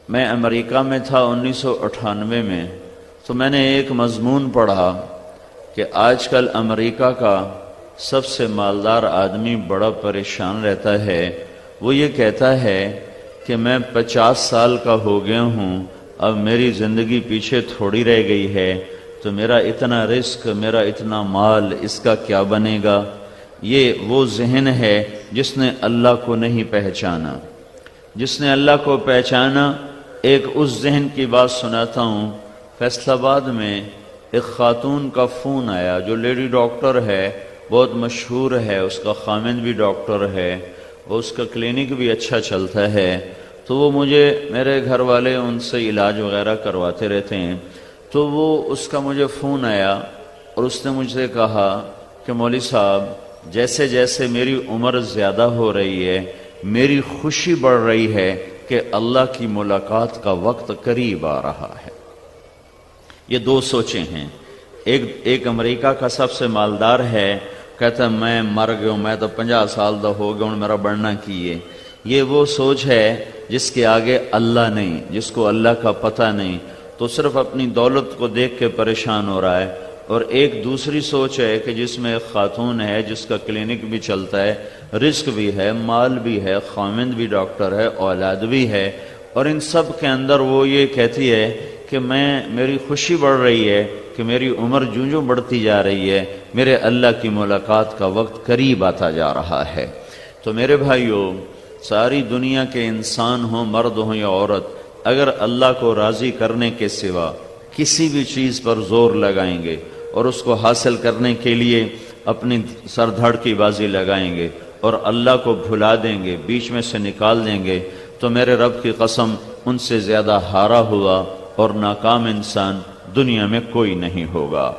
میں امریکہ میں تھا 1998 میں، تو میں نے ایک مضمون پڑھا کہ آج کل امریکہ کا سب سے مالدار آدمی بڑا پریشان رہتا ہے۔ وہ یہ کہتا ہے کہ میں 50 سال کا ہو گیا ہوں، اب میری زندگی پیچھے تھوڑی رہ گئی ہے، تو میرا اتنا رزق، میرا اتنا مال، اس کا کیا بنے گا؟ یہ وہ ذہن ہے جس نے اللہ کو نہیں پہچانا۔ جس نے اللہ کو پہچانا، ایک اس ذہن کی بات سناتا ہوں۔ فیصل آباد میں ایک خاتون کا فون آیا جو لیڈی ڈاکٹر ہے، بہت مشہور ہے، اس کا خامند بھی ڈاکٹر ہے، اور اس کا کلینک بھی اچھا چلتا ہے۔ تو وہ میرے گھر والے ان سے علاج وغیرہ کرواتے رہتے ہیں۔ تو اس کا مجھے فون آیا اور اس نے مجھ سے کہا کہ مولوی صاحب، جیسے جیسے میری عمر زیادہ ہو رہی ہے، میری خوشی بڑھ رہی ہے کہ اللہ کی ملاقات کا وقت قریب آ رہا ہے۔ یہ دو سوچیں ہیں۔ ایک امریکہ کا سب سے مالدار ہے، کہتا ہے میں مر گیا ہوں، میں تو 50 سال دا ہو گیا ہوں، میرا بڑھنا کیے۔ یہ وہ سوچ ہے جس کے آگے اللہ نہیں، جس کو اللہ کا پتہ نہیں، تو صرف اپنی دولت کو دیکھ کے پریشان ہو رہا ہے۔ اور ایک دوسری سوچ ہے کہ جس میں ایک خاتون ہے جس کا کلینک بھی چلتا ہے، رزق بھی ہے، مال بھی ہے، خامند بھی ڈاکٹر ہے، اولاد بھی ہے، اور ان سب کے اندر وہ یہ کہتی ہے کہ میری خوشی بڑھ رہی ہے کہ میری عمر جوں جوں بڑھتی جا رہی ہے، میرے اللہ کی ملاقات کا وقت قریب آتا جا رہا ہے۔ تو میرے بھائیوں، ساری دنیا کے انسان ہوں، مرد ہوں یا عورت، اگر اللہ کو راضی کرنے کے سوا کسی بھی چیز پر زور لگائیں گے اور اس کو حاصل کرنے کے لیے اپنی سر دھڑ کی بازی لگائیں گے اور اللہ کو بھلا دیں گے، بیچ میں سے نکال دیں گے، تو میرے رب کی قسم ان سے زیادہ ہارا ہوا اور ناکام انسان دنیا میں کوئی نہیں ہوگا۔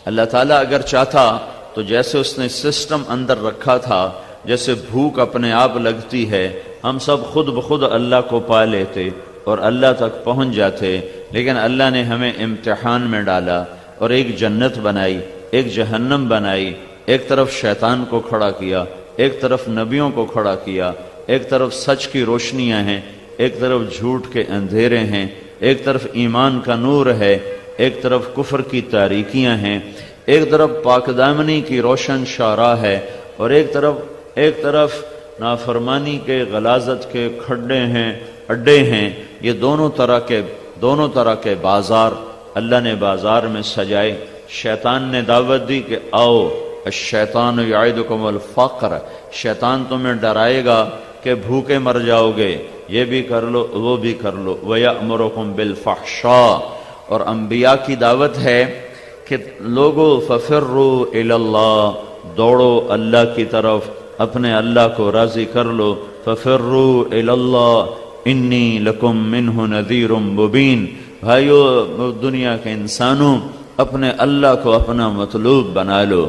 اللہ تعالیٰ اگر چاہتا تو جیسے اس نے سسٹم اندر رکھا تھا، جیسے بھوک اپنے آپ لگتی ہے، ہم سب خود بخود اللہ کو پا لیتے اور اللہ تک پہنچ جاتے، لیکن اللہ نے ہمیں امتحان میں ڈالا اور ایک جنت بنائی، ایک جہنم بنائی، ایک طرف شیطان کو کھڑا کیا، ایک طرف نبیوں کو کھڑا کیا، ایک طرف سچ کی روشنیاں ہیں، ایک طرف جھوٹ کے اندھیرے ہیں، ایک طرف ایمان کا نور ہے، ایک طرف کفر کی تاریکیاں ہیں، ایک طرف پاک دامنی کی روشن شاہراہ ہے، اور ایک طرف نافرمانی کے غلاظت کے کھڈے ہیں، اڈے ہیں۔ یہ دونوں طرح کے بازار اللہ نے بازار میں سجائے۔ شیطان نے دعوت دی کہ آؤ، الشیطان یعدکم الفقر، شیطان تمہیں ڈرائے گا کہ بھوکے مر جاؤ گے، یہ بھی کر لو وہ بھی کر لو، وَيَأْمُرُكُمْ بِالْفَحْشَاءِ، اور انبیاء کی دعوت ہے کہ لوگو فَفِرُّوا إِلَى اللَّهِ، دوڑو اللہ کی طرف، اپنے اللہ کو راضی کر لو۔ فَفِرُّوا إِلَى اللَّهِ إِنِّي لَكُمْ مِنْهُ نَذِيرٌ مُبِينٌ۔ بھائیو، دنیا کے انسانوں، اپنے اللہ کو اپنا مطلوب بنا لو۔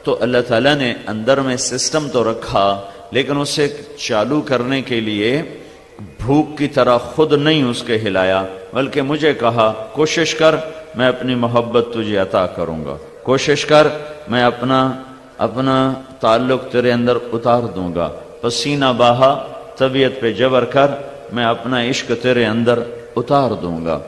تو اللہ تعالیٰ نے اندر میں سسٹم تو رکھا، لیکن اسے چالو کرنے کے لیے بھوک کی طرح خود نہیں اس کے ہلایا، بلکہ مجھے کہا کوشش کر، میں اپنی محبت تجھے عطا کروں گا، کوشش کر، میں اپنا تعلق تیرے اندر اتار دوں گا، پسینہ بہا، طبیعت پہ جبر کر، میں اپنا عشق تیرے اندر اتار دوں گا۔